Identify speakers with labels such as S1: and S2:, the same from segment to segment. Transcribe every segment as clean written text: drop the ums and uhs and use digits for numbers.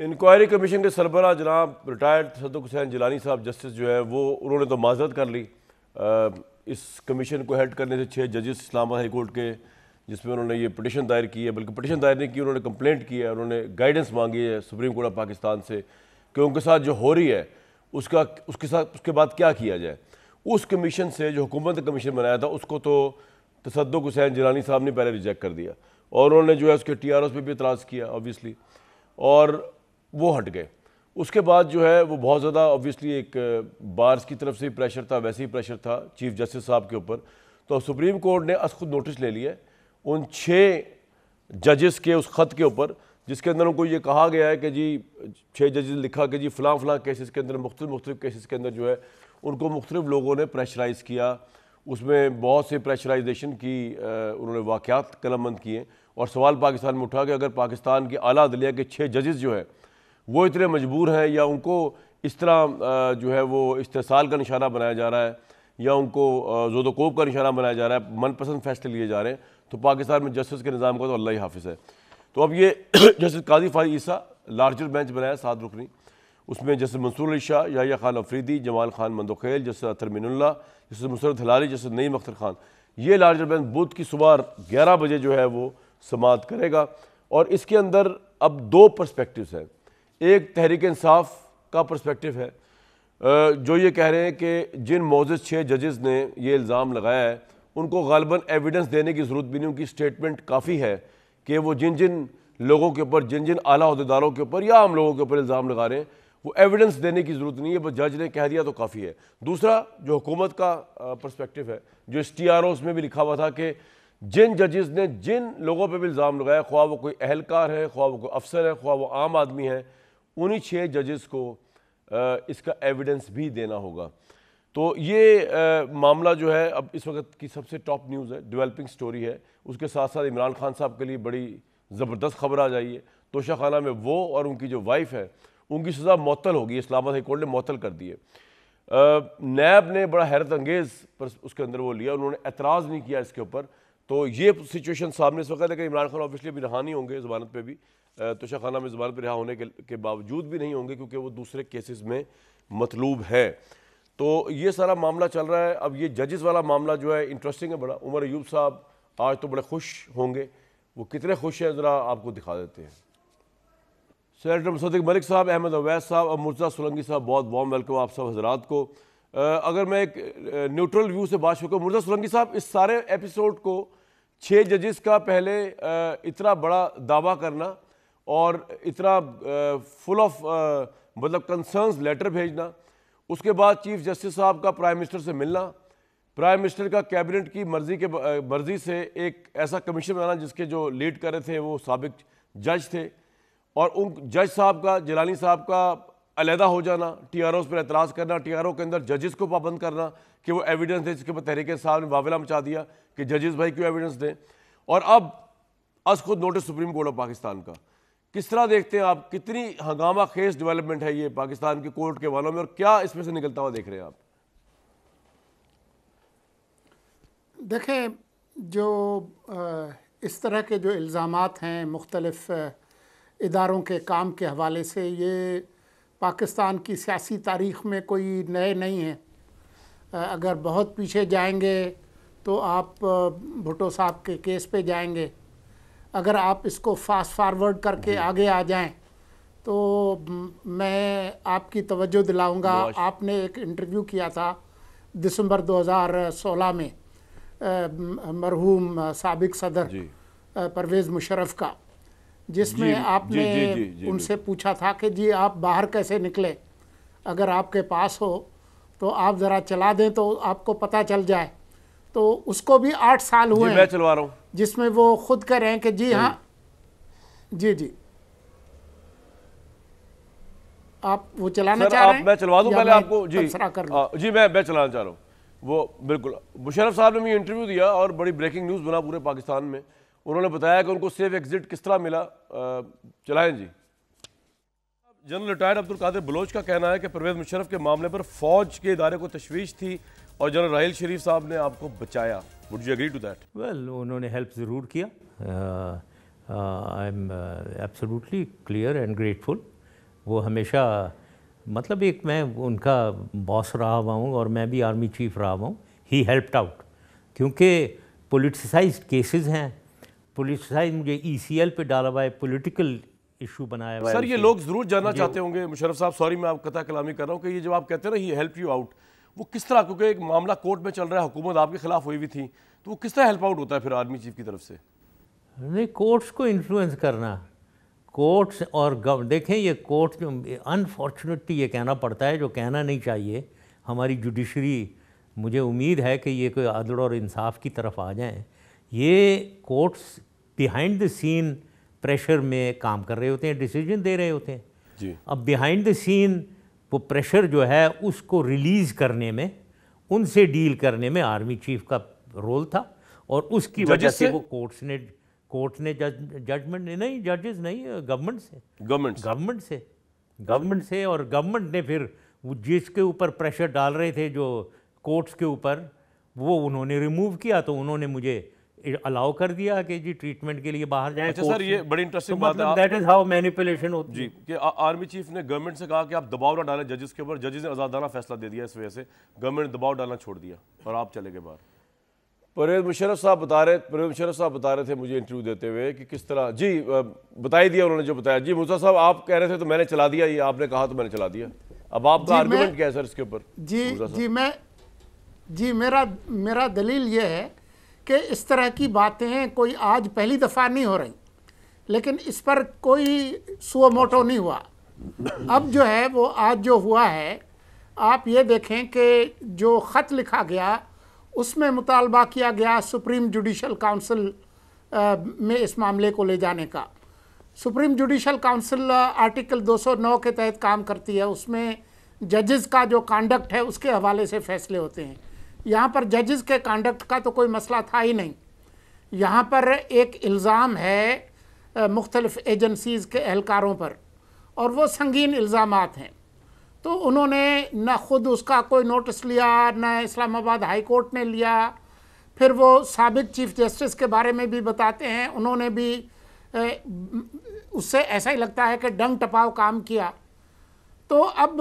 S1: Inquiry commission के सरबराह जनाब retired सदुक Hussain Jilani साहब जस्टिस जो है वो उन्होंने तो माजरत कर ली इस कमीशन को हेड करने से 6 जजेस इस्लामाबाद हाई कोर्ट के, जिसमें उन्होंने ये पिटिशन दायर की है, बल्कि पिटिशन दायर नहीं की, उन्होंने कंप्लेंट की है, उन्होंने गाइडेंस मांगी है सुप्रीम कोर्ट ऑफ पाकिस्तान से कि उनके साथ जो हो रही है उसके बाद क्या किया जाए। उस कमीशन से जो हुकूमत ने कमीशन बनाया था उसको तो तसद्दुक हुसैन जिलानी साहब ने पहले रिजेक्ट कर दिया और उन्होंने जो है उसके TROs पे भी इतराज़ किया ऑब्वियसली, और वो हट गए। उसके बाद जो है वो बहुत ज़्यादा ऑब्वियसली एक बार्स की तरफ से ही प्रेशर था, वैसे ही प्रेशर था चीफ जस्टिस साहब के ऊपर, तो सुप्रीम कोर्ट ने खुद नोटिस ले लिया उन 6 जजेस के उस ख़त के ऊपर, जिसके अंदर उनको ये कहा गया है कि जी 6 जजेस ने लिखा कि जी फ़लाँ केसेस के अंदर मुख्तलिफ केसेस के अंदर जो है उनको मुख्तलिफ लोगों ने प्रेशराइज़ किया, उसमें बहुत से प्रेशराइजेशन की उन्होंने वाक़यात कलमबंद किए। और सवाल पाकिस्तान में उठा कि अगर पाकिस्तान की आला अदलिया के 6 जजेस जो है वो इतने मजबूर हैं या उनको इस तरह जो है वो इस्तेसाल का निशाना बनाया जा रहा है या उनको ज़ोदोकोब का निशाना बनाया जा रहा है, मनपसंद फैसले लिए जा रहे हैं, तो पाकिस्तान में जस्टिस के निज़ाम का तो अल्लाह ही हाफिज़ है। तो अब ये जस्टिस काजी फारिक ईसा लार्जर बेंच बनाया 7 रुकनी, उसमें जस्टिस मंसूर अली शाह, याहिया खान अफरीदी, जमाल खान मंदोखेल, जस्टिस अतर मिनुल्लाह, जस्टिस मुसरत हलाली, जस्टिस नईम अख्तर खान। ये लार्जर बेंच बुध की सुबह 11 बजे जो है वो समाअत करेगा। और इसके अंदर अब 2 पर्सपेक्टिव्स हैं। एक तहरीक इंसाफ का पर्सपेक्टिव है जो ये कह रहे हैं कि जिन मोअज़्ज़ज़ 6 जजेस ने ये इल्ज़ाम लगाया है उनको गालिबन एविडेंस देने की ज़रूरत भी नहीं, उनकी स्टेटमेंट काफ़ी है कि वो जिन जिन लोगों के ऊपर, जिन जिन आला अहदेदारों के ऊपर या आम लोगों के ऊपर इल्ज़ाम लगा रहे हैं वो एविडेंस देने की ज़रूरत नहीं है, बस जज ने कह दिया तो काफ़ी है। दूसरा जो हुकूमत का पर्सपेक्टिव है, जो इस TROs में भी लिखा हुआ था कि जिन जजेस ने जिन लोगों पे भी इल्ज़ाम लगाया, ख्वाह वो कोई अहलकार है, ख्वाह वो कोई अफसर है, ख्वाह वो आम आदमी है, उन्हीं 6 जजेस को इसका एविडेंस भी देना होगा। तो ये मामला जो है अब इस वक्त की सबसे टॉप न्यूज़ है, डेवलपिंग स्टोरी है। उसके साथ साथ इमरान खान साहब के लिए बड़ी ज़बरदस्त खबर आ जाइए, तोशा खाना में वो और उनकी जो वाइफ है उनकी सज़ा मअतल होगी, इस्लामाबाद हाई कोर्ट ने मअतल कर दी है। नैब ने बड़ा हैरत अंगेज़ पर उसके अंदर वो लिया, उन्होंने एतराज़ नहीं किया इसके ऊपर। तो ये सिचुएशन सामने इस वक्त है कि इमरान खान ऑब्वियसली अभी रहा नहीं होंगे ज़मानत पे भी, तोशा खाना में ज़मानत पे रहा होने के बावजूद भी नहीं होंगे क्योंकि वो दूसरे केसेस में मतलूब है। तो ये सारा मामला चल रहा है। अब ये जजेस वाला मामला जो है इंटरेस्टिंग है बड़ा। उमर अयूब साहब आज तो बड़े खुश होंगे, वो कितने खुश हैं ज़रा आपको दिखा देते हैं। सेनेटर मुसद्दिक मलिक साहब, अहमद अवैस साहब और मुर्तज़ा सोलंकी साहब, बहुत वार्म वेलकम आप सब हजरात को। अगर मैं एक न्यूट्रल व्यू से बात शुरू करूँ, मुर्तज़ा सोलंकी साहब इस सारे एपिसोड को 6 जजेस का पहले इतना बड़ा दावा करना और इतना फुल ऑफ मतलब कंसर्न्स लेटर भेजना, उसके बाद चीफ जस्टिस साहब का प्राइम मिनिस्टर से मिलना, प्राइम मिनिस्टर का कैबिनेट की मर्जी से एक ऐसा कमीशन बनाना जिसके जो लीड कर रहे थे वो साबिक जज थे, और उन जज साहब का, जिलानी साहब का अलहदा हो जाना, TROs पर एतराज़ करना, TRO के अंदर जजेस को पाबंद करना कि वो एविडेंस दें, जिसके ऊपर तहरीक इंसाफ ने वावेला मचा दिया कि जजेस भाई क्यों एविडेंस दें। और अब खुद notice supreme court of Pakistan का, किस तरह देखते हैं आप, कितनी हंगामा खेज डेवलपमेंट है ये पाकिस्तान के कोर्ट के वालों में, और क्या इसमें से निकलता हुआ देख रहे हैं आप?
S2: देखें, जो इस तरह के जो इल्ज़ामात हैं मुख्तलिफ़ इदारों के काम के हवाले से, ये पाकिस्तान की सियासी तारीख़ में कोई नए नहीं हैं। अगर बहुत पीछे जाएंगे तो आप भुट्टो साहब के केस पे जाएंगे, अगर आप इसको फास्ट फारवर्ड करके आगे आ जाएं तो मैं आपकी तवज्जो दिलाऊंगा, आपने एक इंटरव्यू किया था दिसंबर 2016 में मरहूम साबिक सदर परवेज़ मुशर्रफ का, जिसमें आपने उनसे पूछा था कि जी आप बाहर कैसे निकले, अगर आपके पास हो तो आप ज़रा चला दें तो आपको पता चल जाए। तो उसको भी 8 साल हुए हैं,
S1: मैं चलवा रहा हूँ,
S2: जिसमें वो खुद कह रहे हैं कि जी हाँ, जी आप वो चलाना चाह रहे हैं।
S1: मैं चलवा दूं पहले आपको जी,
S2: जी
S1: मैं चलाना चाह रहा हूँ। वो बिल्कुल मुशर्रफ साहब ने भी इंटरव्यू दिया और बड़ी ब्रेकिंग न्यूज़ बना पूरे पाकिस्तान में। उन्होंने बताया कि उनको सेफ एग्जिट किस तरह मिला। चलाएं जी। जनरल रिटायर्ड अब्दुल कादिर बलोच का कहना है कि परवेज़ मुशर्रफ के मामले पर फौज के इदारे को तशवीश थी और जनरल राहिल शरीफ साहब ने आपको बचाया। Would you agree to that?
S3: Well, उन्होंने हेल्प ज़रूर किया। I am absolutely clear and grateful वो हमेशा मतलब एक मैं उनका बॉस रहा हुआ हूँ और मैं भी आर्मी चीफ रहा हुआ हूँ। ही हेल्प्ड आउट क्योंकि पॉलिटिसाइज्ड केसेस हैं, पॉलिटिसाइज मुझे ECL पे डाला हुआ है, पॉलिटिकल इशू बनाया हुआ है।
S1: सर ये लोग जरूर जानना चाहते होंगे मुशर्रफ साहब, सॉरी मैं आप कथा कलामी कर रहा हूँ, कि ये जब आप कहते हैं ना ही हेल्प यू आउट, वो किस तरह, क्योंकि एक मामला कोर्ट में चल रहा है, हुकूमत आपके खिलाफ हुई हुई थी, तो वो किस तरह हेल्प आउट होता है फिर आर्मी चीफ की तरफ से?
S3: नहीं, कोर्ट्स को इन्फ्लुएंस करना, कोर्ट्स और देखें ये कोर्ट्स जो अनफॉर्चुनेटली ये कहना पड़ता है जो कहना नहीं चाहिए, हमारी जुडिशरी, मुझे उम्मीद है कि ये कोई अदल और इंसाफ की तरफ आ जाएं। ये courts behind the scene pressure में काम कर रहे होते हैं, डिसीजन दे रहे होते हैं
S1: जी।
S3: अब बिहाइंड द सीन वो प्रेशर जो है उसको रिलीज़ करने में, उनसे डील करने में आर्मी चीफ का रोल था और उसकी वजह से वो कोर्ट ने जजमेंट नहीं, जजेस नहीं, गवर्नमेंट से और गवर्नमेंट ने फिर वो जिसके ऊपर प्रेशर डाल रहे थे जो कोर्ट्स के ऊपर, वो उन्होंने रिमूव किया, तो उन्होंने मुझे अलाउ कर दिया कि जी ट्रीटमेंट के लिए बाहर जाएं।
S1: अच्छा सर, ये बड़ी इंटरेस्टिंग
S3: तो
S1: बात है,
S3: दैट इज हाउ मैनिपुलेशन होती
S1: जी, कि आर्मी चीफ ने गवर्नमेंट से कहा कि आप दबाव ना डालें जजेस के ऊपर, जजेस ने आज़ादाना फैसला दे दिया, इस वजह से गवर्नमेंट ने दबाव डालना छोड़ दिया और आप चले गए बाहर। परवेज़ मुशर्रफ साहब बता रहे थे मुझे इंटरव्यू देते हुए कि किस तरह, जी बताई दिया उन्होंने जो बताया। जी मूसा साहब, आप कह रहे थे तो मैंने चला दिया, ये आपने कहा तो मैंने चला दिया, अब आपका आर्गुमेंट क्या है सर इसके ऊपर?
S2: मेरा दलील ये है कि इस तरह की बातें कोई आज पहली दफ़ा नहीं हो रही, लेकिन इस पर कोई सुओ मोटो नहीं हुआ। अब जो है वो आज जो हुआ है, आप ये देखें कि जो ख़त लिखा गया उसमें मुतालबा किया गया सुप्रीम जुडिशल काउंसिल में इस मामले को ले जाने का। सुप्रीम जुडिशल काउंसिल आर्टिकल 209 के तहत काम करती है, उसमें जजेस का जो कांडक्ट है उसके हवाले से फ़ैसले होते हैं। यहाँ पर जजेस के कांडक्ट का तो कोई मसला था ही नहीं। यहाँ पर एक इल्ज़ाम है मुख्तलिफ़ एजेंसीज़ के एहलकारों पर और वो संगीन इल्ज़ामात हैं, तो उन्होंने न ख़ुद उसका कोई नोटिस लिया, न इस्लामाबाद हाई कोर्ट ने लिया। फिर वो साबिक चीफ जस्टिस के बारे में भी बताते हैं, उन्होंने भी उससे ऐसा ही लगता है कि डंग टपाव काम किया। तो अब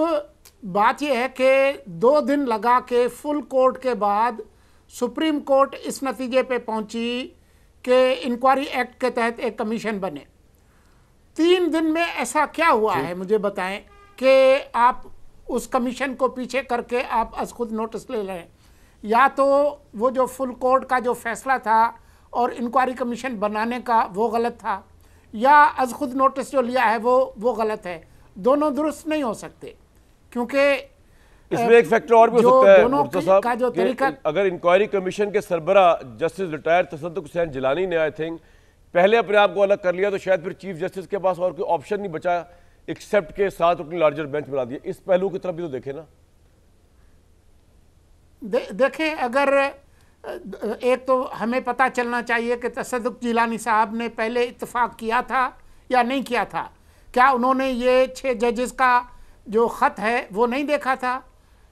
S2: बात यह है कि 2 दिन लगा के फुल कोर्ट के बाद सुप्रीम कोर्ट इस नतीजे पे पहुंची कि इंक्वायरी एक्ट के तहत एक कमीशन बने। 3 दिन में ऐसा क्या हुआ है मुझे बताएं कि आप उस कमीशन को पीछे करके आप अज खुद नोटिस ले रहे हैं। या तो वो जो फुल कोर्ट का जो फैसला था और इंक्वायरी कमीशन बनाने का वो गलत था, या अज खुद नोटिस जो लिया है वो गलत है। दोनों दुरुस्त नहीं हो सकते, क्योंकि
S1: इसमें एक फैक्टर और भी हो सकता है मुर्तज़ा साहब,
S2: का जो तरीका,
S1: अगर इंक्वायरी कमीशन के सरबरा जस्टिस रिटायर्ड तसद्दुक़ हुसैन जिलानी ने आई थिंक पहले अपने आप को अलग कर लिया, तो शायद फिर चीफ जस्टिस के पास और कोई ऑप्शन नहीं बचा एक्सेप्ट के साथ अपनी लार्जर बेंच बना दिया। इस पहलू की तरफ भी तो देखें ना।
S2: देखें, अगर एक तो हमें पता चलना चाहिए कि तसद्दुक़ जिलानी साहब ने पहले इत्तेफाक किया था या नहीं किया था। क्या उन्होंने ये 6 जजेस का जो ख़त है वो नहीं देखा था?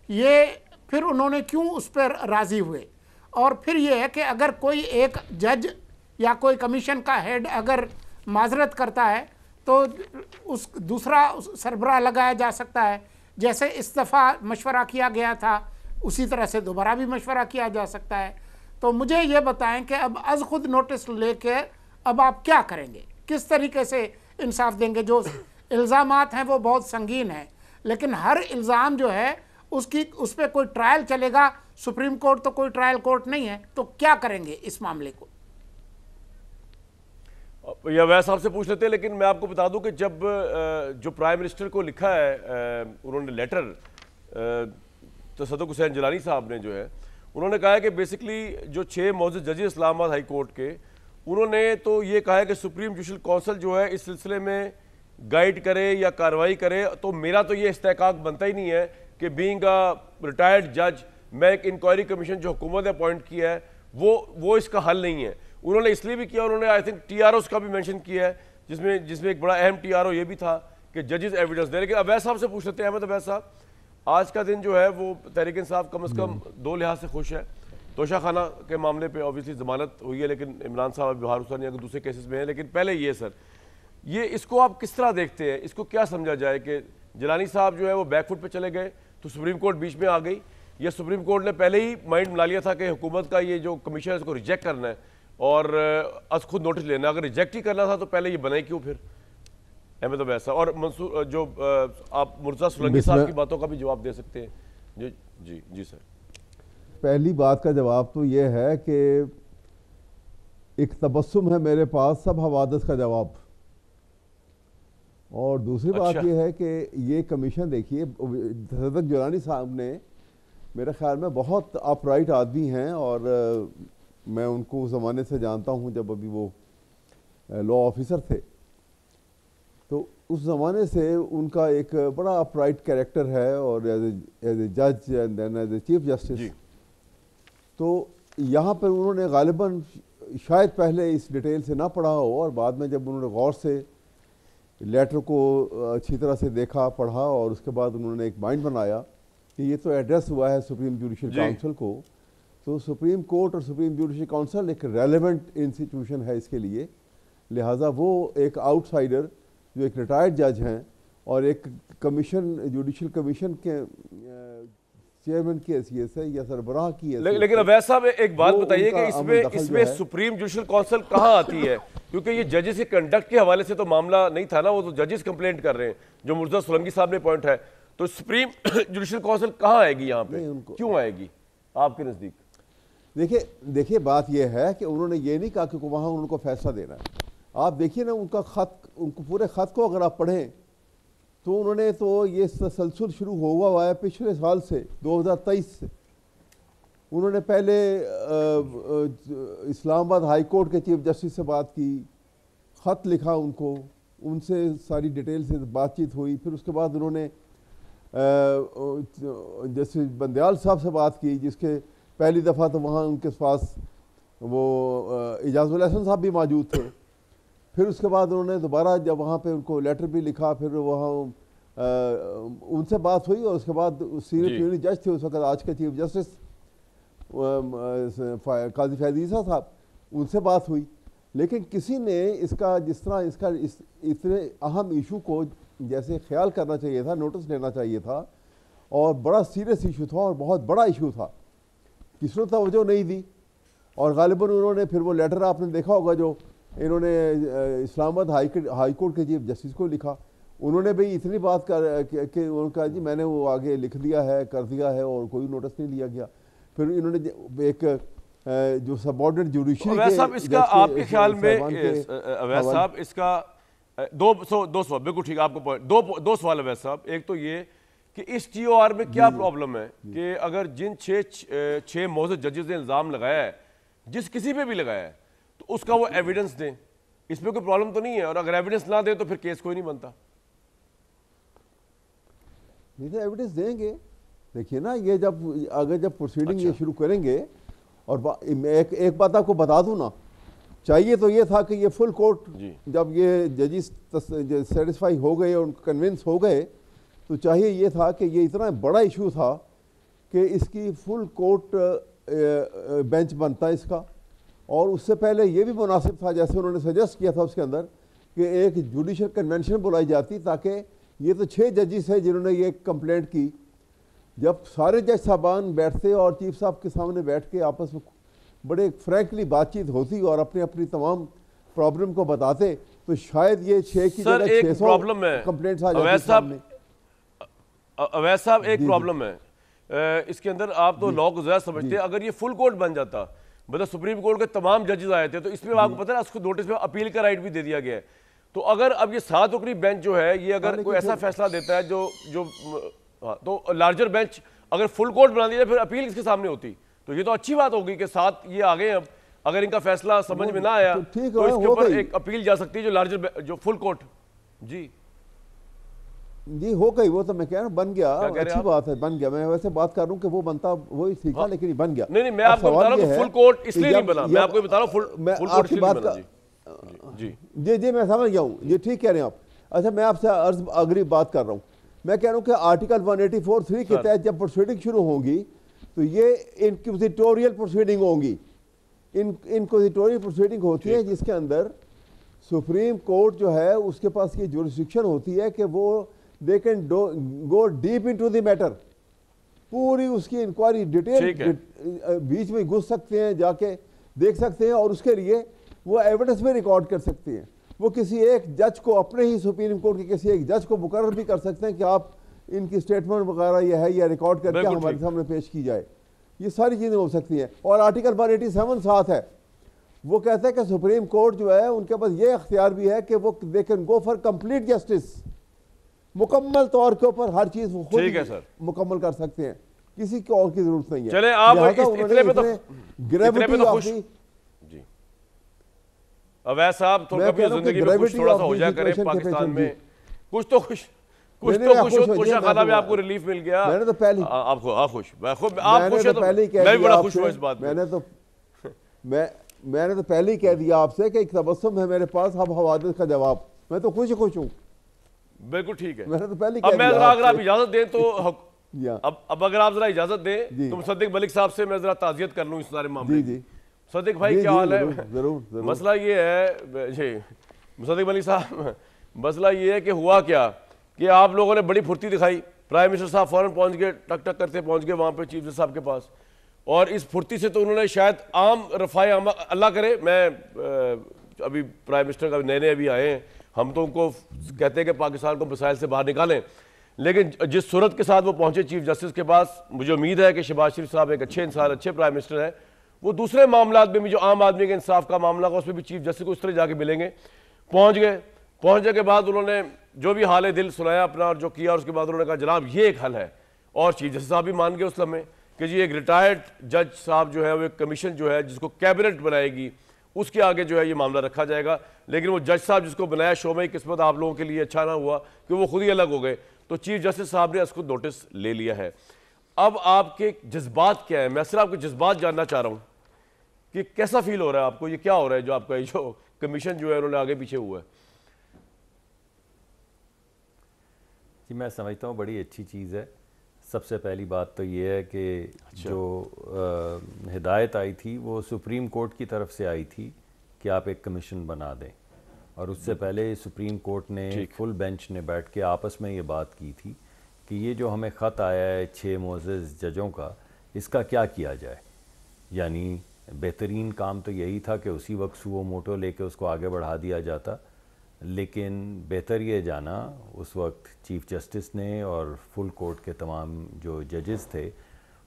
S2: ये फिर उन्होंने क्यों उस पर राज़ी हुए? और फिर ये है कि अगर कोई एक जज या कोई कमीशन का हेड अगर माजरत करता है तो उस दूसरा सरबराह लगाया जा सकता है। जैसे इस दफ़ा मशवरा किया गया था उसी तरह से दोबारा भी मशवरा किया जा सकता है। तो मुझे ये बताएं कि अब अज खुद नोटिस लेके अब आप क्या करेंगे, किस तरीके से इंसाफ देंगे? जो इल्ज़ामात हैं वो बहुत संगीन हैं, लेकिन हर इल्ज़ाम जो है उस पर कोई ट्रायल चलेगा। सुप्रीम कोर्ट तो कोई ट्रायल कोर्ट नहीं है, तो क्या करेंगे इस मामले को?
S1: या वैसे आपसे पूछ लेते हैं, लेकिन मैं आपको बता दूं कि जब जो प्राइम मिनिस्टर को लिखा है उन्होंने लेटर, तसद्दुक़ हुसैन जिलानी साहब ने जो है, उन्होंने कहा है कि बेसिकली जो 6 मौजूद जजेस इस्लामाबाद हाई कोर्ट के, उन्होंने तो ये कहा है कि सुप्रीम जुडिशल काउंसिल जो है इस सिलसिले में गाइड करे या कार्रवाई करे। तो मेरा तो ये इस्तेहकाक बनता ही नहीं है कि बीइंग अ रिटायर्ड जज मैं एक इंक्वायरी कमीशन जो हुकूमत ने अपॉइंट किया है वो इसका हल नहीं है। उन्होंने इसलिए भी किया, उन्होंने आई थिंक TROs का भी मेंशन किया है, जिसमें एक बड़ा अहम TRO ये भी था कि जजेस एविडेंस दे। लेकिन अवैध साहब से पूछ लेते हैं, अहमद अवैध साहब, आज का दिन जो है वो तहरीक इंसाफ कम से कम 2 लिहाज से खुश है। तोशा खाना के मामले पे ऑब्वियसली जमानत हुई है, लेकिन इमरान साहब बिहार हुसैन या दूसरे केसेस में है। लेकिन पहले ये सर, ये इसको आप किस तरह देखते हैं, इसको क्या समझा जाए कि जिलानी साहब जो है वो बैकफुट पे चले गए तो सुप्रीम कोर्ट बीच में आ गई, या सुप्रीम कोर्ट ने पहले ही माइंड बना लिया था कि हुकूमत का ये जो कमीशन है इसको रिजेक्ट करना है और आज खुद नोटिस लेना, अगर रिजेक्ट ही करना था तो पहले ये बनाए क्यों फिर? अहमद अवैस और मंसूर जो आप मुर्तज़ा सोलंकी साहब की बातों का भी जवाब दे सकते हैं। जी जी जी सर।
S4: पहली बात का जवाब तो ये है कि एक तबस्सुम है मेरे पास सब हवादस का जवाब, और दूसरी बात यह है कि ये कमीशन देखिए सदक जिलानी साहब ने मेरे ख्याल में बहुत अपराइट आदमी हैं, और मैं उनको उस ज़माने से जानता हूँ जब अभी वो लॉ ऑफिसर थे, तो उस ज़माने से उनका एक बड़ा अपराइट कैरेक्टर है, और एज ए जज and then as a chief justice. तो यहाँ पर उन्होंने गालिबन शायद पहले इस डिटेल से ना पढ़ा हो, और बाद में जब उन्होंने गौर से लेटर को अच्छी तरह से देखा पढ़ा और उसके बाद उन्होंने एक माइंड बनाया कि ये तो एड्रेस हुआ है सुप्रीम जुडिशल काउंसिल को, तो सुप्रीम कोर्ट और सुप्रीम जुडिशल काउंसिल एक रेलेवेंट इंस्टीट्यूशन है इसके लिए, लिहाजा वो एक आउटसाइडर जो एक रिटायर्ड जज हैं और एक कमीशन जुडिशल कमीशन के चेयरमैन की हैसियत से या सरबराह की हैसियत।
S1: लेकिन अवैस साहब एक बात बताइए कि इसमें सुप्रीम जुडिशल काउंसिल कहाँ आती है? क्योंकि ये जजेस के कंडक्ट के हवाले से तो मामला नहीं था ना, वो तो जजेस कंप्लेंट कर रहे हैं जो मुर्तज़ा सोलंकी साहब ने पॉइंट है, तो सुप्रीम जुडिशल काउंसिल कहाँ आएगी यहाँ पे, क्यों आएगी आपके नज़दीक?
S4: देखिए बात यह है कि उन्होंने ये नहीं कहा कि वहाँ उनको फैसला देना है। आप देखिए ना उनका ख़त, उनको पूरे ख़त को अगर आप पढ़ें तो उन्होंने तो ये तसलसल शुरू हुआ है पिछले साल से 2023 से। उन्होंने पहले इस्लामाबाद हाई कोर्ट के चीफ जस्टिस से बात की, ख़त लिखा उनको, उनसे सारी डिटेल से बातचीत हुई, फिर उसके बाद उन्होंने जस्टिस बंदयाल साहब से बात की, जिसके पहली दफ़ा तो वहाँ उनके पास वो इजाज़ुल हसन साहब भी मौजूद थे। फिर उसके बाद उन्होंने दोबारा जब वहाँ पे उनको लेटर भी लिखा, फिर वहाँ उनसे बात हुई, और उसके बाद सीनियर यूनिट जज थे उस वक्त आज के चीफ जस्टिस काजी फैज़ीसा साहब, उनसे बात हुई, लेकिन किसी ने इसका जिस तरह इसका इतने अहम इशू को जैसे ख्याल करना चाहिए था, नोटिस लेना चाहिए था, और बड़ा सीरियस इशू था और बहुत बड़ा इशू था, किसी ने तवज्जो नहीं दी। और गालिबन उन्होंने फिर वो लेटर आपने देखा होगा जो इन्होंने इस्लामाबाद हाई कोर्ट के चीफ जस्टिस को लिखा, उन्होंने भी इतनी बात कि उनका जी मैंने वो आगे लिख दिया है, कर दिया है, और कोई नोटिस नहीं लिया गया। फिर इन्होंने एक जो सबऑर्डिनेट जुडिशरी
S1: के इसका आपके ख्याल में अवैस साहब इसका दो सवाल, बिल्कुल ठीक आपको पॉइंट, दो सवाल अवैस साहब। एक तो ये कि इस TOR में क्या प्रॉब्लम है कि अगर जिन छह मौजूद जजेस ने इल्ज़ाम लगाया है, जिस किसी पे भी लगाया है, तो उसका वो एविडेंस दें, इसमें कोई प्रॉब्लम तो नहीं है, और अगर एविडेंस ना दे तो फिर केस कोई नहीं बनता।
S4: नहीं तो एविडेंस देंगे। देखिए ना, ये जब प्रोसीडिंग ये शुरू करेंगे, और एक बात आपको बता दूं ना, चाहिए तो ये था कि ये फुल कोर्ट जब ये जजेस सेटिस्फाई हो गए और कन्विंस हो गए, तो चाहिए ये था कि ये इतना बड़ा इशू था कि इसकी फुल कोर्ट बेंच बनता इसका, और उससे पहले ये भी मुनासिब था जैसे उन्होंने सजेस्ट किया था उसके अंदर कि एक जुडिशल कन्वेंशन बुलाई जाती, ताकि ये तो 6 जजेस हैं जिन्होंने ये कंप्लेंट की, जब सारे जज साहबान बैठते और चीफ साहब के सामने बैठ के आपस में बड़े फ्रैंकली बातचीत होती और अपनी अपनी तमाम प्रॉब्लम को बताते, तो शायद ये 6 की जगह 600 कंप्लेंट्स आ जाती सामने।
S1: अवैस साहब एक प्रॉब्लम है इसके अंदर, आप तो लॉ को ज़्यादा समझते हैं, अगर ये फुल कोर्ट बन जाता, मतलब सुप्रीम कोर्ट के तमाम जजेस आए थे, तो इसमें आपको पता है उसको नोटिस में अपील का राइट भी दे दिया गया है। तो अगर अब ये 7 रुकनी बेंच जो है, ये अगर कोई ऐसा फैसला देता है जो तो लार्जर बेंच अगर फुल कोर्ट बना दिया फिर अपील इसके सामने होती, तो ये तो अच्छी बात होगी कि 7 ये आ गए। अब अगर इनका फैसला समझ में ना आया तो इसके ऊपर एक अपील जा सकती है जो लार्जर जो फुल कोर्ट।
S4: जी हो गई, वो तो मैं कह रहा हूँ बन गया, अच्छी बात है, बन गया। मैं वैसे बात कर रहा हूँ कि वो बनता वही ठीक था, लेकिन बन गया।
S1: नहीं मैं आपको बता रहा हूँ फुल कोर्ट इसलिए नहीं बना, मैं आपको बता रहा हूँ फुल कोर्ट इसलिए नहीं बना।
S4: जी मैं समझ गया हूँ, ये ठीक कह रहे हैं आप। अच्छा, मैं आपसे अर्ज अगली बात कर रहा हूँ, मैं कह रहा हूँ कि आर्टिकल 184(3) के तहत जब प्रोसीडिंग शुरू होंगी तो ये इंक्विजिटोरियल प्रोसीडिंग होंगी। इंक्विजिटोरियल प्रोसीडिंग होती है जिसके अंदर सुप्रीम कोर्ट जो है उसके पास ये जुरिस्डिक्शन होती है कि वो they can go deep into the matter, पूरी उसकी इंक्वायरी डिटेल बीच में घुस सकते हैं, जाके देख सकते हैं और उसके लिए वो एविडेंस में रिकॉर्ड कर सकते हैं। वो किसी एक जज को, अपने ही सुप्रीम कोर्ट के किसी एक जज को मुकर्रर भी कर सकते हैं कि आप इनकी स्टेटमेंट वगैरह ये है या रिकॉर्ड करके हमारे सामने पेश की जाए। ये सारी चीज़ें हो सकती हैं। और आर्टिकल 187 साथ है, वो कहता है कि सुप्रीम कोर्ट जो है उनके पास ये अख्तियार भी है कि वो they can go for complete justice, मुकम्मल तौर के ऊपर हर चीज़ वो खुद मुकम्मल कर सकते हैं, किसी को और की जरूरत नहीं है।
S1: चले आप इतने पे तो
S4: ग्रेविटी
S1: जी अवैध साहब थोड़ा जिंदगी में कुछ थोड़ा सा हो जाया करें पाकिस्तान में, कुछ तो खुश खुशा खाना में आपको रिलीफ मिल गया।
S4: मैंने तो पहले
S1: आप खुश है तो मैं भी बड़ा खुश हूं इस बात में।
S4: मैंने तो पहले ही कह दिया आपसे कि एक तबस्सुम है मेरे पास, अब हवादिस का जवाब, मैं तो खुश हूँ।
S1: बिल्कुल ठीक है,
S4: मैंने तो पहले
S1: अब मैं अगर आप इजाजत दें तो अब अगर आप जरा इजाजत दें तो मुसद्दिक मलिक साहब से मैं जरा ताज़ियत कर लूं इस सारे मामले की। मुसद्दिक भाई क्या हाल है?
S4: जरूर।
S1: मसला ये है जी मुसद्दिक मलिक साहब, मसला ये है कि हुआ क्या कि आप लोगों ने बड़ी फुर्ती दिखाई, प्राइम मिनिस्टर साहब फौरन पहुंच गए, टक टक करते पहुंच गए वहां पे चीफ जस्टिस साहब के पास, और इस फुर्ती से तो उन्होंने शायद आम रफ़ाए अल्लाह करे, मैं अभी प्राइम मिनिस्टर का नए अभी आए हैं, हम तो उनको कहते हैं कि पाकिस्तान को मसाइल से बाहर निकालें, लेकिन जिस सूरत के साथ वो पहुंचे चीफ जस्टिस के पास, मुझे उम्मीद है कि शहबाज शरीफ साहब एक अच्छे इंसान, अच्छे प्राइम मिनिस्टर हैं, वो दूसरे मामला में भी जो आम आदमी के इंसाफ का मामला का उसमें भी चीफ जस्टिस को उस तरह जाके मिलेंगे। पहुंच गए, पहुंचने के बाद उन्होंने जो भी हाल दिल सुनाया अपना और जो किया, और उसके बाद उन्होंने कहा जनाब ये एक हल है, और चीफ जस्टिस साहब भी मान गए उस लम्हे कि जी एक रिटायर्ड जज साहब जो है वो एक कमीशन जो है जिसको कैबिनेट बनाएगी उसके आगे जो है ये मामला रखा जाएगा। लेकिन वो जज साहब जिसको बनाया, शोमे की किस्मत आप लोगों के लिए अच्छा ना हुआ कि वो खुद ही अलग हो गए, तो चीफ जस्टिस साहब ने उसको नोटिस ले लिया है। अब आपके जज्बात क्या है? मैं सिर्फ आपके जज्बात जानना चाह रहा हूँ कि कैसा फील हो रहा है आपको, ये क्या हो रहा है जो आपका ये जो कमीशन जो है उन्होंने आगे पीछे हुआ है?
S5: जी मैं समझता हूँ बड़ी अच्छी चीज़ है। सबसे पहली बात तो ये है कि जो हिदायत आई थी वो सुप्रीम कोर्ट की तरफ से आई थी कि आप एक कमीशन बना दें, और उससे पहले सुप्रीम कोर्ट ने फुल बेंच ने बैठ के आपस में ये बात की थी कि ये जो हमें ख़त आया है 6 मोअज़्ज़ज़ जजों का, इसका क्या किया जाए। यानी बेहतरीन काम तो यही था कि उसी वक्त सुओ मोटो लेके उसको आगे बढ़ा दिया जाता, लेकिन बेहतर ये जाना उस वक्त चीफ जस्टिस ने और फुल कोर्ट के तमाम जो जजेस थे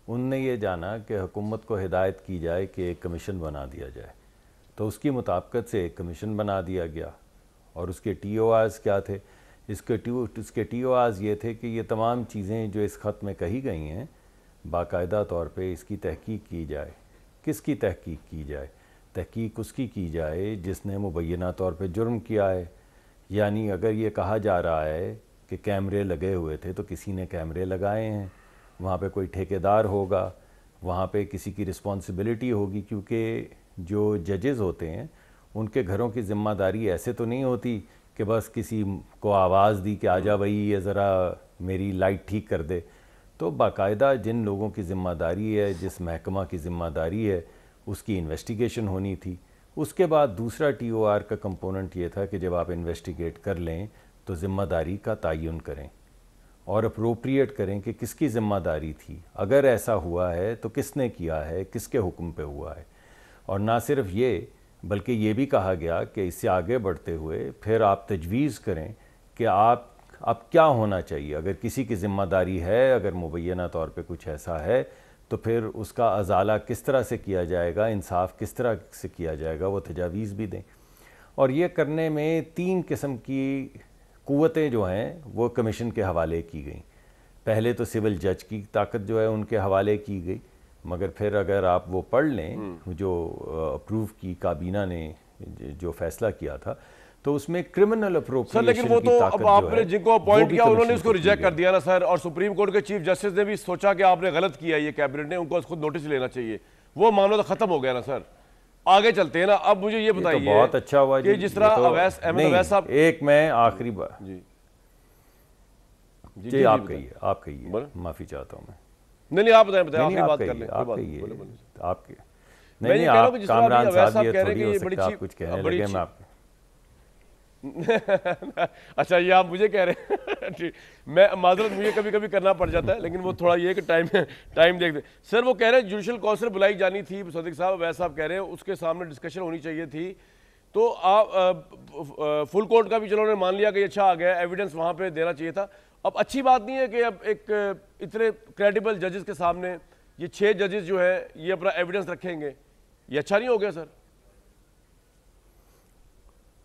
S5: उनने ये जाना कि हुकूमत को हिदायत की जाए कि एक कमीशन बना दिया जाए। तो उसकी मुताबिकत से एक कमीशन बना दिया गया, और उसके TORs क्या थे? इसके TORs ये थे कि ये तमाम चीज़ें जो इस ख़त में कही गई हैं बाकायदा तौर पे इसकी तहकीक की जाए। किसकी तहकीक की जाए? तहकीक उसकी की जाए जिसने मुबैना तौर पे जुर्म किया है। यानी अगर ये कहा जा रहा है कि कैमरे लगे हुए थे तो किसी ने कैमरे लगाए हैं, वहाँ पे कोई ठेकेदार होगा, वहाँ पे किसी की रिस्पॉन्सिबिलिटी होगी, क्योंकि जो जजेस होते हैं उनके घरों की ज़िम्मेदारी ऐसे तो नहीं होती कि बस किसी को आवाज़ दी कि आजा भाई ये ज़रा मेरी लाइट ठीक कर दे। तो बाकायदा जिन लोगों की ज़िम्मेदारी है, जिस महकमा की ज़िम्मेदारी है, उसकी इन्वेस्टिगेशन होनी थी। उसके बाद दूसरा TOR का कंपोनेंट ये था कि जब आप इन्वेस्टिगेट कर लें तो ज़िम्मेदारी का तयन करें और अप्रोप्रिएट करें कि किसकी ज़िम्मेदारी थी, अगर ऐसा हुआ है तो किसने किया है, किसके हुक्म पे हुआ है। और ना सिर्फ ये, बल्कि ये भी कहा गया कि इससे आगे बढ़ते हुए फिर आप तजवीज़ करें कि अब क्या होना चाहिए। अगर किसी की ज़िम्मेदारी है, अगर मुबैना तौर पे कुछ ऐसा है, तो फिर उसका अजाला किस तरह से किया जाएगा, इंसाफ किस तरह से किया जाएगा, वो तजावीज़ भी दें। और ये करने में 3 किस्म की क़ुव्वतें जो हैं वो कमीशन के हवाले की गई। पहले तो सिविल जज की ताकत जो है उनके हवाले की गई, मगर फिर अगर आप वो पढ़ लें जो अप्रूव की काबीना ने जो फैसला किया था तो उसमें क्रिमिनल अप्रोप्रिएशन
S1: लेकिन वो तो अब आपने जिनको अपॉइंट किया उन्होंने उसको रिजेक्ट कर दिया ना सर, और सुप्रीम कोर्ट के चीफ जस्टिस ने भी सोचा कि आपने गलत किया, ये कैबिनेट ने, उनको खुद नोटिस लेना चाहिए। वो मामला तो खत्म हो गया ना सर, आगे चलते हैं ना। अब मुझे ये बताइए,
S5: तो बहुत अच्छा हुआ
S1: कि जिस तरह अवैस अहमद अवैस साहब,
S5: एक मैं आखिरी बात
S1: जी
S5: आप कहिए, माफी चाहता हूँ मैं।
S1: नहीं आप बताएं आखिरी बात कर लें।
S5: आपके नहीं आप कामरान साहब ये थोड़ी हो सकता, आप कुछ कहने लगे मैं आपके
S1: अच्छा, ये आप मुझे कह रहे हैं ठीक, मैं माजरत, मुझे कभी कभी करना पड़ जाता है, लेकिन वो थोड़ा ये है कि टाइम देखते। सर वो कह रहे हैं जुडिशल काउंसिल बुलाई जानी थी, सदीक साहब वैसा आप कह रहे हैं, उसके सामने डिस्कशन होनी चाहिए थी। तो आप फुल कोर्ट का भी चलो उन्होंने मान लिया कि अच्छा आ गया, एविडेंस वहाँ पे देना चाहिए था। अब अच्छी बात नहीं है कि अब एक इतने क्रेडिबल जजेस के सामने ये 6 जजेस जो है ये अपना एविडेंस रखेंगे, ये अच्छा नहीं हो गया सर?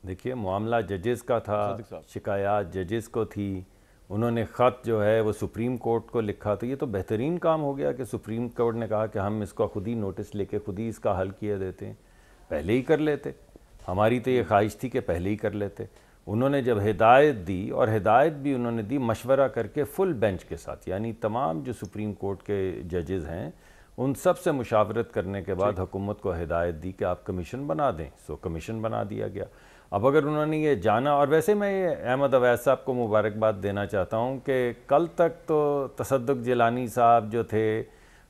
S5: देखिए, मामला जजेस का
S1: सादिक
S5: था,
S1: साहब।
S5: शिकायत जजेस को थी, उन्होंने ख़त जो है वो सुप्रीम कोर्ट को लिखा, तो ये तो बेहतरीन काम हो गया कि सुप्रीम कोर्ट ने कहा कि हम इसका खुद ही नोटिस लेके खुद ही इसका हल किए देते हैं। पहले ही कर लेते, हमारी तो ये ख्वाहिश थी कि पहले ही कर लेते। उन्होंने जब हिदायत दी, और हिदायत भी उन्होंने दी मशवरा करके फुल बेंच के साथ, यानी तमाम जो सुप्रीम कोर्ट के जजेस हैं उन सब से मुशावरत करने के बाद हुकूमत को हिदायत दी कि आप कमीशन बना दें, सो कमीशन बना दिया गया। अब अगर उन्होंने ये जाना, और वैसे मैं ये अहमद अवैस साहब को मुबारकबाद देना चाहता हूँ कि कल तक तो तसद्दुक़ जिलानी साहब जो थे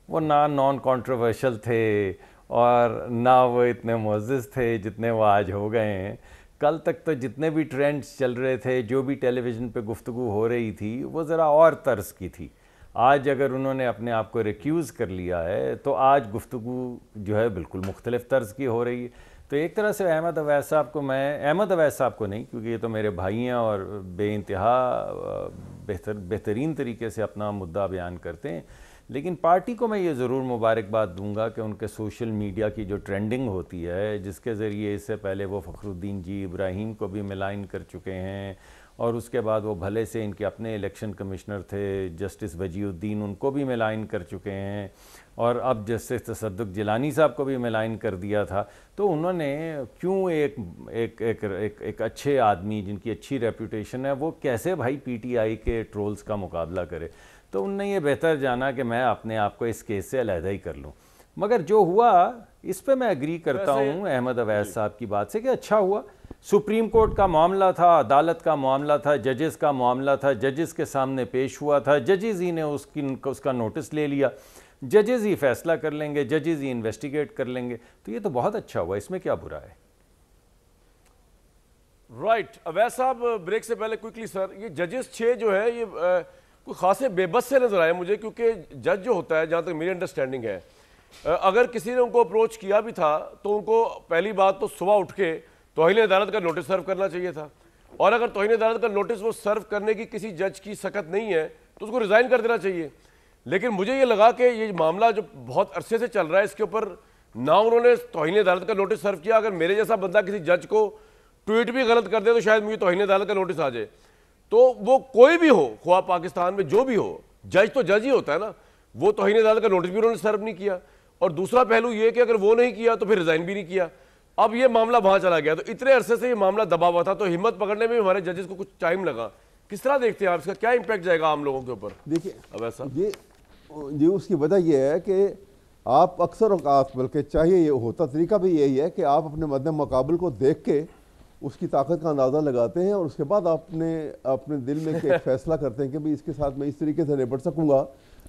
S5: वो ना नॉन कंट्रोवर्शियल थे और ना वो इतने मुअज़्ज़ज़ थे जितने वो आज हो गए हैं। कल तक तो जितने भी ट्रेंड्स चल रहे थे, जो भी टेलीविज़न पे गुफ्तगू हो रही थी, वो ज़रा और तर्ज की थी। आज अगर उन्होंने अपने आप को रिक्यूज़ कर लिया है तो आज गुफ्तगू जो है बिल्कुल मुख्तलिफ़ तर्ज की हो रही है। तो एक तरह से अहमद अवैस साहब को मैं, अहमद अवैस साहब को नहीं, क्योंकि ये तो मेरे भाई हैं और बेइंतहा बेहतरीन तरीके से अपना मुद्दा बयान करते हैं, लेकिन पार्टी को मैं ये ज़रूर मुबारकबाद दूंगा कि उनके सोशल मीडिया की जो ट्रेंडिंग होती है, जिसके ज़रिए इससे पहले वो फ़खरुद्दीन जी इब्राहीम को भी मिलाइन कर चुके हैं, और उसके बाद वो भले से इनके अपने इलेक्शन कमिश्नर थे जस्टिस वजीउद्दीन, उनको भी मिलाइन कर चुके हैं, और अब जस्टिस तसद्दुक़ जिलानी साहब को भी मिलाइन कर दिया था। तो उन्होंने क्यों एक अच्छे आदमी जिनकी अच्छी रेपुटेशन है, वो कैसे भाई पीटीआई के ट्रोल्स का मुकाबला करे? तो उनने ये बेहतर जाना कि मैं अपने आप को इस केस से अलहदा ही कर लूँ। मगर जो हुआ इस पे मैं एग्री करता हूँ अहमद अवैस साहब की बात से कि अच्छा हुआ। सुप्रीम कोर्ट का मामला था, अदालत का मामला था, जजेस का मामला था, जजेस के सामने पेश हुआ था, जजेस ही ने उसका नोटिस ले लिया, जजेस ही फैसला कर लेंगे, जजेस ही इन्वेस्टिगेट कर लेंगे। तो ये तो बहुत अच्छा हुआ, इसमें क्या बुरा है?
S1: राइट अवैस साहब, ब्रेक से पहले क्विकली सर, ये जजेस 6 जो है ये कोई खासे बेबस से नजर आए मुझे, क्योंकि जज जो होता है, जहाँ तक मेरी अंडरस्टैंडिंग है, अगर किसी ने उनको अप्रोच किया भी था तो उनको पहली बात तो सुबह उठ के तौहीन अदालत का नोटिस सर्व करना चाहिए था, और अगर तौहीन अदालत का नोटिस वो सर्व करने की किसी जज की सकत नहीं है तो उसको रिज़ाइन कर देना चाहिए। लेकिन मुझे ये लगा कि ये मामला जो बहुत अरसे से चल रहा है, इसके ऊपर ना उन्होंने तौहीन अदालत का नोटिस सर्व किया। अगर मेरे जैसा बंदा किसी जज को ट्वीट भी गलत कर दे तो शायद मुझे तौहीन अदालत का नोटिस आ जाए। तो वो कोई भी हो, ख्वाह पाकिस्तान में जो भी हो, जज तो जज ही होता है ना, वो तौहीन अदालत का नोटिस भी उन्होंने सर्व नहीं किया। और दूसरा पहलू ये कि अगर वो नहीं किया तो फिर रिजाइन भी नहीं किया। अब ये मामला वहां चला गया, तो इतने अरसे से ये मामला दबा हुआ था, तो हिम्मत पकड़ने में हमारे जजेस को कुछ टाइम लगा। किस तरह देखते हैं आप, इसका क्या इंपैक्ट जाएगा आम लोगों के ऊपर?
S4: देखिए,
S1: अब ऐसा
S4: ये उसकी वजह यह है कि आप अक्सर औकात, बल्कि चाहिए ये होता तरीका भी यही है कि आप अपने मद्दे मुकाबल को देख के उसकी ताकत का अंदाज़ा लगाते हैं, और उसके बाद आपने अपने दिल में एक फैसला करते हैं कि भाई इसके साथ मैं इस तरीके से निपट सकूंगा,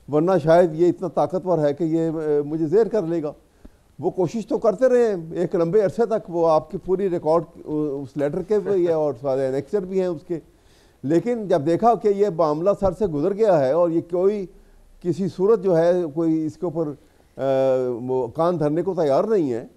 S4: वरना शायद ये इतना ताकतवर है कि ये मुझे ज़ेर कर लेगा। वो कोशिश तो करते रहे एक लंबे अरसे तक, वो आपकी पूरी रिकॉर्ड उस लेटर के भी है और सारे एनेक्चर भी हैं उसके, लेकिन जब देखा कि ये मामला सर से गुजर गया है और ये कोई किसी सूरत जो है कोई इसके ऊपर कान धरने को तैयार नहीं है,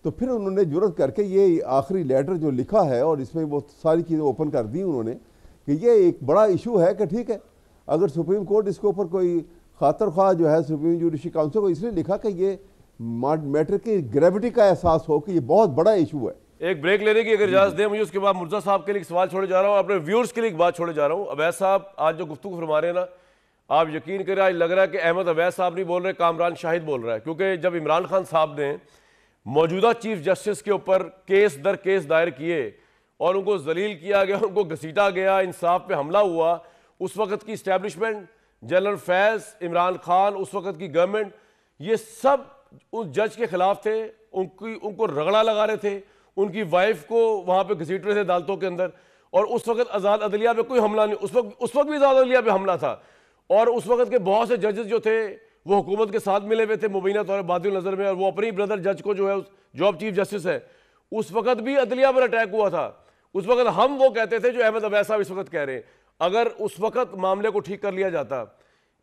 S4: तो फिर उन्होंने जुर्रत करके ये आखिरी लेटर जो लिखा है और इसमें वो सारी चीज़ें ओपन कर दी उन्होंने कि ये एक बड़ा इशू है कि ठीक है, अगर सुप्रीम कोर्ट इसके ऊपर कोई खातर ख्वाह जो है सुप्रीम जुडिशरी काउंसिल को इसलिए लिखा कि ये मैटर की ग्रेविटी का एहसास हो कि ये बहुत बड़ा इशू है।
S1: एक ब्रेक लेने की अगर इजाजत दें मुझे, उसके बाद मुर्जा साहब के लिए एक सवाल छोड़े जा रहा हूँ, अपने व्यूअर्स के लिए एक बात छोड़े जा रहा हूँ। अवैस साहब आज जो गुफ्तगू फरमा रहे हैं ना, आप यकीन करें आज लग रहा है कि अहमद अवैस साहब नहीं बोल रहे, कामरान शाहिद बोल रहा है। क्योंकि जब इमरान खान साहब ने मौजूदा चीफ जस्टिस के ऊपर केस दर केस दायर किए और उनको जलील किया गया, उनको घसीटा गया, इंसाफ पे हमला हुआ, उस वक्त की इस्टेब्लिशमेंट, जनरल फैज, इमरान खान, उस वक्त की गवर्नमेंट, ये सब उस जज के खिलाफ थे, उनको रगड़ा लगा रहे थे, उनकी वाइफ को वहां पे घसीट रहे थे अदालतों के अंदर। और उस वक्त आज़ाद अदलिया पे कोई हमला नहीं, उस वक्त भी आज़ाद अदलिया पे हमला था। और उस वक्त के बहुत से जजेस जो थे वो हुकूमत के साथ मिले हुए थे मुबीना तौर पर बादिल नजर में, और वो अपनी ब्रदर जज को जो है जो अब चीफ जस्टिस है, उस वक्त भी अदलिया पर अटैक हुआ था। उस वक्त हम वो कहते थे जो अहमद अवैस साहब इस वक्त कह रहे हैं। अगर उस वक्त मामले को ठीक कर लिया जाता,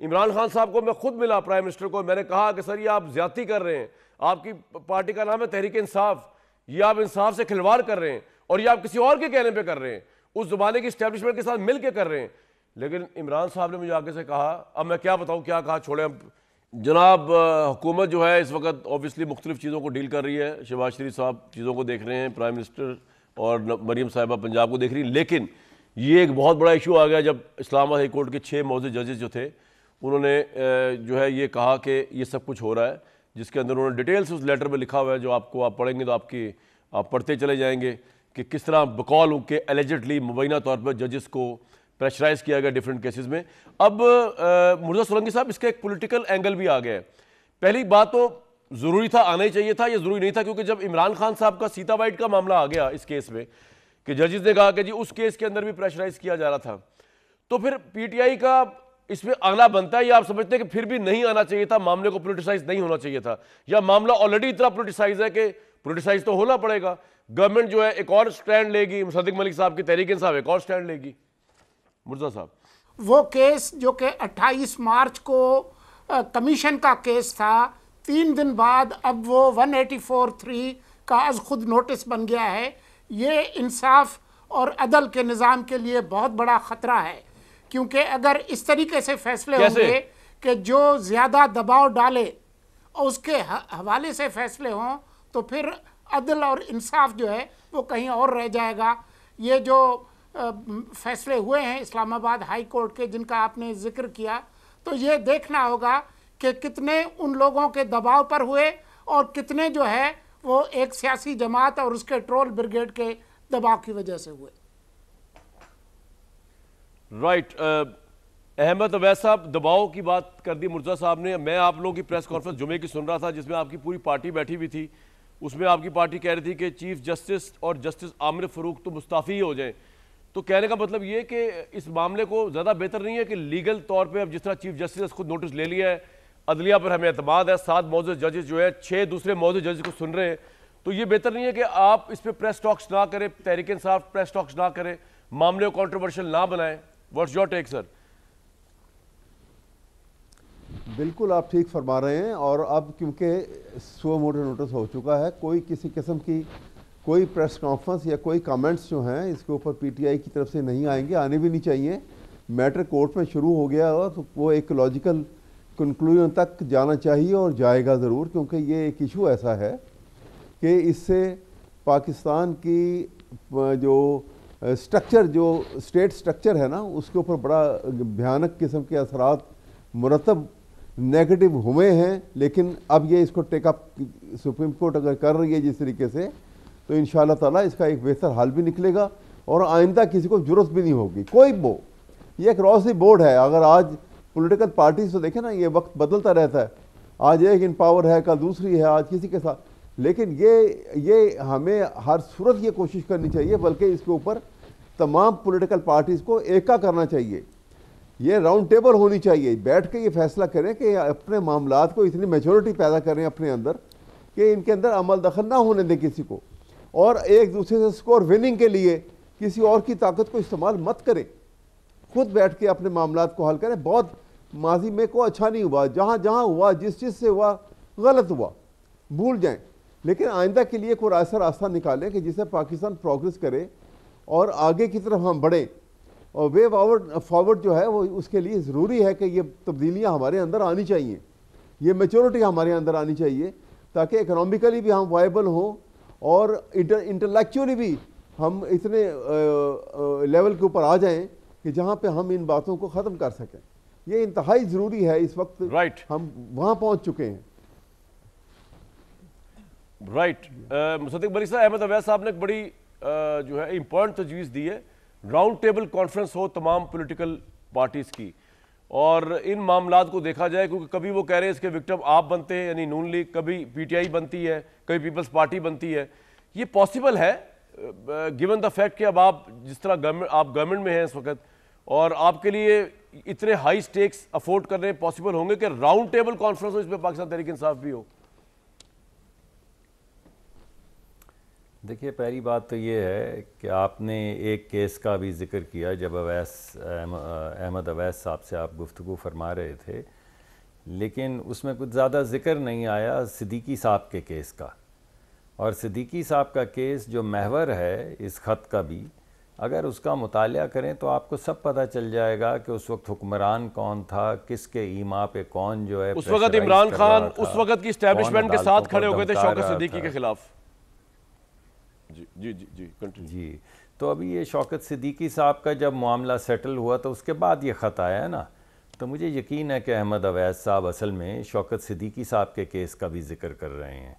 S1: इमरान खान साहब को मैं खुद मिला, प्राइम मिनिस्टर को, मैंने कहा कि सर ये आप ज्यादती कर रहे हैं, आपकी पार्टी का नाम है तहरीक इंसाफ, ये आप इंसाफ से खिलवाड़ कर रहे हैं और ये आप किसी और के कहने पे कर रहे हैं, उस जमाने की स्टैब्लिशमेंट के साथ मिल के कर रहे हैं। लेकिन इमरान साहब ने मुझे आगे से कहा, अब मैं क्या बताऊं क्या कहा, छोड़े अब जनाब। हुकूमत जो है इस वक्त ऑब्वियसली मुख्तलिफ चीज़ों को डील कर रही है, शहबाज शरीफ साहब चीज़ों को देख रहे हैं, प्राइम मिनिस्टर और मरीम साहिबा पंजाब को देख रही हैं। लेकिन ये एक बहुत बड़ा इशू आ गया जब इस्लामाबाद हाई कोर्ट के 6 मौजूद जजेस जो थे, उन्होंने जो है ये कहा कि ये सब कुछ हो रहा है, जिसके अंदर उन्होंने डिटेल्स उस लेटर में लिखा हुआ है, जो आपको आप पढ़ेंगे तो आप पढ़ते चले जाएंगे कि किस तरह बकौल उनके एलिजिडली मुबैना तौर पर जजेस को प्रेशराइज किया गया डिफरेंट केसेस में। अब मुर्जा सोलंकी साहब, इसका एक पॉलिटिकल एंगल भी आ गया है। पहली बात तो ज़रूरी था, आना ही चाहिए था, ये ज़रूरी नहीं था, क्योंकि जब इमरान खान साहब का सीता वाइट का मामला आ गया इस केस में कि जजेस ने कहा कि जी उस केस के अंदर भी प्रेशराइज किया जा रहा था, तो फिर पीटीआई का इसमें आना बनता है, या आप समझते हैं कि फिर भी नहीं आना चाहिए था, मामले को पोलिटिसाइज नहीं होना चाहिए था, या मामला ऑलरेडी इतना पोलिटिसाइज है कि पोलिटिसाइज तो होना पड़ेगा? गवर्नमेंट जो है एक और स्टैंड लेगी, मुसद्दिक मलिक साहब की तहरीक इंसाफ एक और स्टैंड लेगी। मुर्जा साहब,
S2: वो केस जो कि 28 मार्च को कमीशन का केस था, 3 दिन बाद अब वो 184(3) का आज खुद नोटिस बन गया है। ये इंसाफ और अदल के निज़ाम के लिए बहुत बड़ा ख़तरा है, क्योंकि अगर इस तरीके से फैसले होंगे कि जो ज़्यादा दबाव डाले और उसके हवाले से फैसले हों, तो फिर अदल और इंसाफ जो है वो कहीं और रह जाएगा। ये जो फैसले हुए हैं इस्लामाबाद हाई कोर्ट के, जिनका आपने जिक्र किया, तो ये देखना होगा कि कितने उन लोगों के दबाव पर हुए और कितने जो है वो एक सियासी जमात और उसके ट्रोल ब्रिगेड के दबाव की वजह से हुए।
S1: राइट। अहमद अवैस साहब, दबाव की बात कर दी मुर्जा साहब ने। मैं आप लोगों की प्रेस कॉन्फ्रेंस जुमे की सुन रहा था, जिसमें आपकी पूरी पार्टी बैठी हुई थी। उसमें आपकी पार्टी कह रही थी कि चीफ जस्टिस और जस्टिस आमिर फरूक तो मुस्ताफ़ी ही हो जाएं। तो कहने का मतलब ये कि इस मामले को ज़्यादा बेहतर नहीं है कि लीगल तौर पे अब जिस तरह चीफ जस्टिस ने खुद नोटिस ले लिया है, अदलिया पर हमें एतमाद है, 7 मौजूद जजेस जो है 6 दूसरे मौजूद जजेस को सुन रहे हैं, तो ये बेहतर नहीं है कि आप इस पर प्रेस टॉक्स ना करें, तहरीक इंसाफ प्रेस टॉक्स ना करें, मामले को कॉन्ट्रोवर्शियल ना बनाएं? What's your take sir?
S4: बिल्कुल आप ठीक फरमा रहे हैं। और अब क्योंकि सो मोटो नोटिस हो चुका है, कोई किसी किस्म की कोई प्रेस कॉन्फ्रेंस या कोई कमेंट्स जो हैं इसके ऊपर पीटीआई की तरफ से नहीं आएंगे, आने भी नहीं चाहिए। मैटर कोर्ट में शुरू हो गया और तो वो एक लॉजिकल कंक्लूजन तक जाना चाहिए और जाएगा ज़रूर, क्योंकि ये एक इशू ऐसा है कि इससे पाकिस्तान की जो स्ट्रक्चर, जो स्टेट स्ट्रक्चर है ना, उसके ऊपर बड़ा भयानक किस्म के असरात मुरतब नेगेटिव हुए हैं। लेकिन अब ये इसको टेकअप सुप्रीम कोर्ट अगर कर रही है जिस तरीके से, तो इंशाअल्लाह ताला इसका एक बेहतर हल भी निकलेगा और आइंदा किसी को जरूरत भी नहीं होगी। कोई वो ये एक रॉसी बोर्ड है। अगर आज पॉलिटिकल पार्टीज तो देखें ना, ये वक्त बदलता रहता है, आज एक इन पावर है, कल दूसरी है, आज किसी के साथ। लेकिन ये हमें हर सूरत ये कोशिश करनी चाहिए, बल्कि इसके ऊपर तमाम पॉलिटिकल पार्टीज को एका करना चाहिए। ये राउंड टेबल होनी चाहिए, बैठ के ये फैसला करें कि अपने मामलात को इतनी मेजोरिटी पैदा करें अपने अंदर कि इनके अंदर अमल दखल ना होने दें किसी को, और एक दूसरे से स्कोर विनिंग के लिए किसी और की ताकत को इस्तेमाल मत करें। खुद बैठ के अपने मामलात को हल करें। बहुत माजी में को अच्छा नहीं हुआ, जहाँ जहाँ हुआ, जिस चीज़ से हुआ गलत हुआ, भूल जाएं। लेकिन आइंदा के लिए कोई ऐसा रास्ता निकालें कि जिससे पाकिस्तान प्रोग्रेस करे और आगे की तरफ हम बढ़ें। और वे फॉरवर्ड जो है वो उसके लिए ज़रूरी है कि ये तब्दीलियाँ हमारे अंदर आनी चाहिए, ये मैच्योरिटी हमारे अंदर आनी चाहिए, ताकि इकनॉमिकली भी हम वायबल हों और इंटेलेक्चुअली भी हम इतने लेवल के ऊपर आ जाएं कि जहाँ पे हम इन बातों को ख़त्म कर सकें। ये इंतहाई ज़रूरी है इस वक्त।
S1: राइट।
S4: हम वहाँ पहुँच चुके हैं।
S1: राइट। मुसद्दिक मलिक साहब, अहमद अवैस साहब ने एक बड़ी जो है इंपॉर्टेंट तजवीज़ दी है, राउंड टेबल कॉन्फ्रेंस हो तमाम पॉलिटिकल पार्टीज़ की, और इन मामलात को देखा जाए, क्योंकि कभी वो कह रहे हैं इसके विक्टिम आप बनते हैं यानी नून लीग, कभी पीटीआई बनती है, कभी पीपल्स पार्टी बनती है। ये पॉसिबल है गिवन द फैक्ट कि अब आप जिस तरह गवर्नमेंट में हैं इस वक्त, और आपके लिए इतने हाई स्टेक्स अफोर्ड करने पॉसिबल होंगे कि राउंड टेबल कॉन्फ्रेंस हो, इसमें पाकिस्तान तहरीक इंसाफ भी हो?
S5: देखिए, पहली बात तो ये है कि आपने एक केस का भी जिक्र किया जब अहमद अवैस साहब से आप गुफ्तगू फरमा रहे थे, लेकिन उसमें कुछ ज़्यादा जिक्र नहीं आया सिद्दीकी साहब के केस का। और सिद्दीकी साहब का केस जो महवर है इस ख़त का भी, अगर उसका मुतालिया करें तो आपको सब पता चल जाएगा कि उस वक्त हुक्मरान कौन था, किसके ईमा पे कौन जो है
S1: उस वक्त इमरान खान उस वक्त की इस्टेब्लिशमेंट के साथ खड़े हो गए थे शौकत सिद्दीकी के खिलाफ। जी जी जी जी कंटिन्यू।
S5: जी, तो अभी ये शौकत सिद्दीकी साहब का जब मामला सेटल हुआ तो उसके बाद ये ख़त आया है ना, तो मुझे यकीन है कि अहमद अवैस साहब असल में शौकत सिद्दीकी साहब के केस का भी जिक्र कर रहे हैं।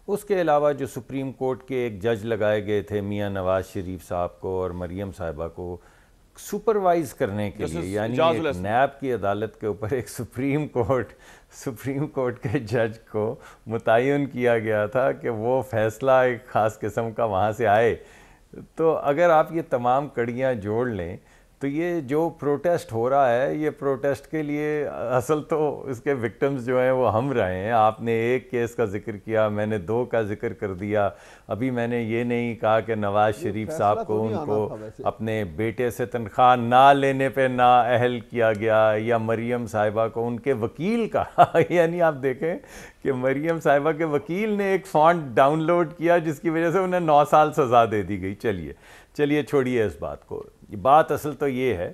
S5: उसके अलावा जो सुप्रीम कोर्ट के एक जज लगाए गए थे मियां नवाज शरीफ साहब को और मरियम साहिबा को सुपरवाइज़ करने के लिए, यानी एक नैब की अदालत के ऊपर एक सुप्रीम कोर्ट के जज को मुतय्यन किया गया था कि वो फ़ैसला एक ख़ास किस्म का वहाँ से आए। तो अगर आप ये तमाम कड़ियाँ जोड़ लें तो ये जो प्रोटेस्ट हो रहा है, ये प्रोटेस्ट के लिए असल तो इसके विक्टिम्स जो हैं वो हम रहे हैं। आपने एक केस का जिक्र किया, मैंने दो का जिक्र कर दिया। अभी मैंने ये नहीं कहा कि नवाज शरीफ साहब को उनको अपने बेटे से तनख्वाह ना लेने पे ना अहल किया गया, या मरियम साहिबा को उनके वकील का यानी आप देखें कि मरियम साहिबा के वकील ने एक फॉन्ट डाउनलोड किया जिसकी वजह से उन्हें 9 साल सज़ा दे दी गई। चलिए छोड़िए इस बात को। बात असल तो ये है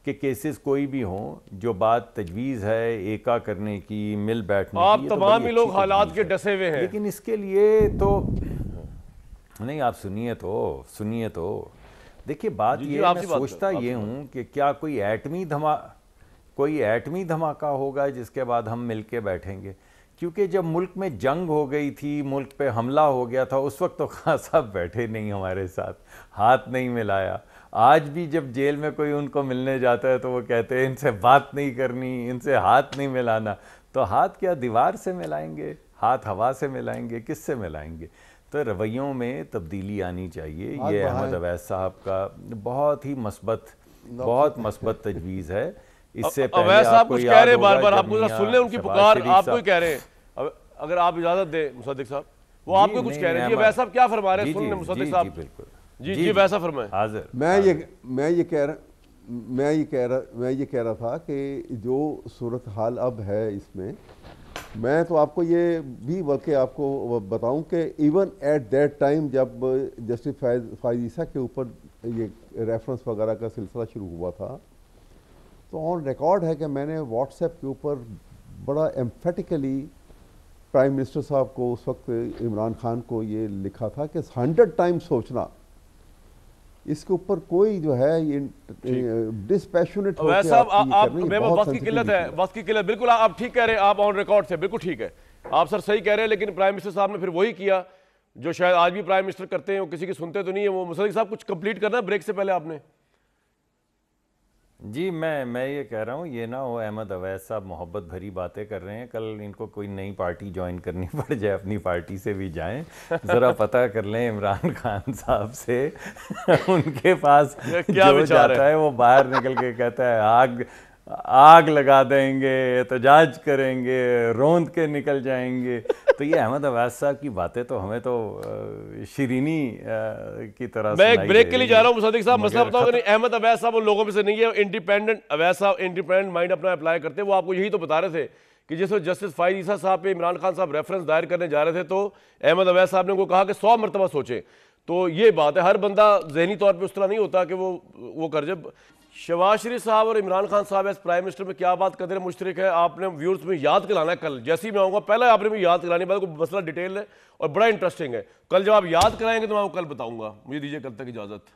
S5: कि केसेस कोई भी हों, जो बात तजवीज़ है एका करने की, मिल बैठने की,
S1: आप तमाम ही लोग हालात के डसे हुए हैं,
S5: लेकिन इसके लिए तो नहीं, आप सुनिए तो देखिए, बात ये है, मैं सोचता ये हूँ कि क्या कोई एटमी धमाका होगा जिसके बाद हम मिल के बैठेंगे। क्योंकि जब मुल्क में जंग हो गई थी, मुल्क पे हमला हो गया था, उस वक्त तो खान साहब बैठे नहीं हमारे साथ, हाथ नहीं मिलाया। आज भी जब जेल में कोई उनको मिलने जाता है तो वो कहते हैं इनसे बात नहीं करनी, इनसे हाथ नहीं मिलाना। तो हाथ क्या दीवार से मिलाएंगे, हाथ हवा से मिलाएंगे, किससे मिलाएंगे? तो रवैयों में तब्दीली आनी चाहिए। ये अहमद अवैस साहब का बहुत मस्बत तजवीज़ है। इससे
S1: अवैस साहब कुछ कह रहे हैं, बार-बार आपको जरा सुन लें उनकी पुकार। आपको ही कह रहे हैं, अगर आप इजाजत दें मुसद्दिक साहब, वो आपको कुछ कह रहे हैं। जी अवैस साहब क्या फरमा रहे हैं, सुन लें मुसद्दिक साहब।
S5: बिल्कुल
S1: जी वैसा फरमाएं।
S5: हाजिर।
S4: मैं ये कह रहा था कि जो सूरत हाल अब है इसमें, मैं तो आपको ये भी बल्कि आपको बताऊं कि इवन एट दैट टाइम जब जस्टिस फायद ईसा के ऊपर ये रेफरेंस वगैरह का सिलसिला शुरू हुआ था, तो ऑन रिकॉर्ड है कि मैंने व्हाट्सएप के ऊपर बड़ा एम्फेटिकली प्राइम मिनिस्टर साहब को, उस वक्त इमरान खान को ये लिखा था कि 100 टाइम सोचना, इसके ऊपर कोई जो है ये डिस्पैशनेट
S1: वैसे साहब आप वक्त की किल्लत है, वक्त की किल्लत। बिल्कुल आप ठीक कह रहे हैं, आप ऑन रिकॉर्ड से बिल्कुल ठीक है, आप सर सही कह रहे हैं। लेकिन प्राइम मिनिस्टर साहब ने फिर वही किया जो शायद आज भी प्राइम मिनिस्टर करते हैं, वो किसी की सुनते तो नहीं है। वो मुसद्दिक साहब कुछ कंप्लीट करना है ब्रेक से पहले आपने।
S5: जी मैं ये कह रहा हूँ, ये ना हो अहमद अवैस साहब मोहब्बत भरी बातें कर रहे हैं, कल इनको कोई नई पार्टी ज्वाइन करनी पड़ जाए, अपनी पार्टी से भी जाएं, ज़रा पता कर लें इमरान खान साहब से उनके पास
S1: क्या
S5: जो जाता है वो बाहर निकल के कहता है आग लगा देंगे, एहतजाज करेंगे, रोंद के निकल जाएंगे। तो ये अहमद अवैस साहब की बातें तो हमें तो शिरीनी की तरह।
S1: मैं एक ब्रेक के लिए जा रहा हूँ मुसद्दिक साहब, मसला बताओ कि अहमद अवैस साहब उन लोगों में से नहीं है, इंडिपेंडेंट अवैस साहब इंडिपेंडेंट माइंड अपना अप्लाई करते हैं। वो आपको यही तो बता रहे थे कि जिस वक्त जस्टिस फायद ईसा साहब पे इमरान खान साहब रेफरेंस दायर करने जा रहे थे तो अहमद अवैस साहब ने उनको कहा कि 100 मरतबा सोचें। तो ये बात है, हर बंदा जहनी तौर पर उस तरह नहीं होता कि वो कर जाए। शहबाज शरीफ साहब और इमरान खान साहब एज प्राइम मिनिस्टर में क्या बात कदर मुश्तरक है, आपने व्यूअर्स में याद कराना है। कल जैसे ही मैं आऊँगा पहले आपने भी याद कराने बाद कोई मसला डिटेल है और बड़ा इंटरेस्टिंग है। कल जब आप याद कराएंगे तो मैं आपको कल बताऊँगा। मुझे दीजिए कल तक इजाज़त।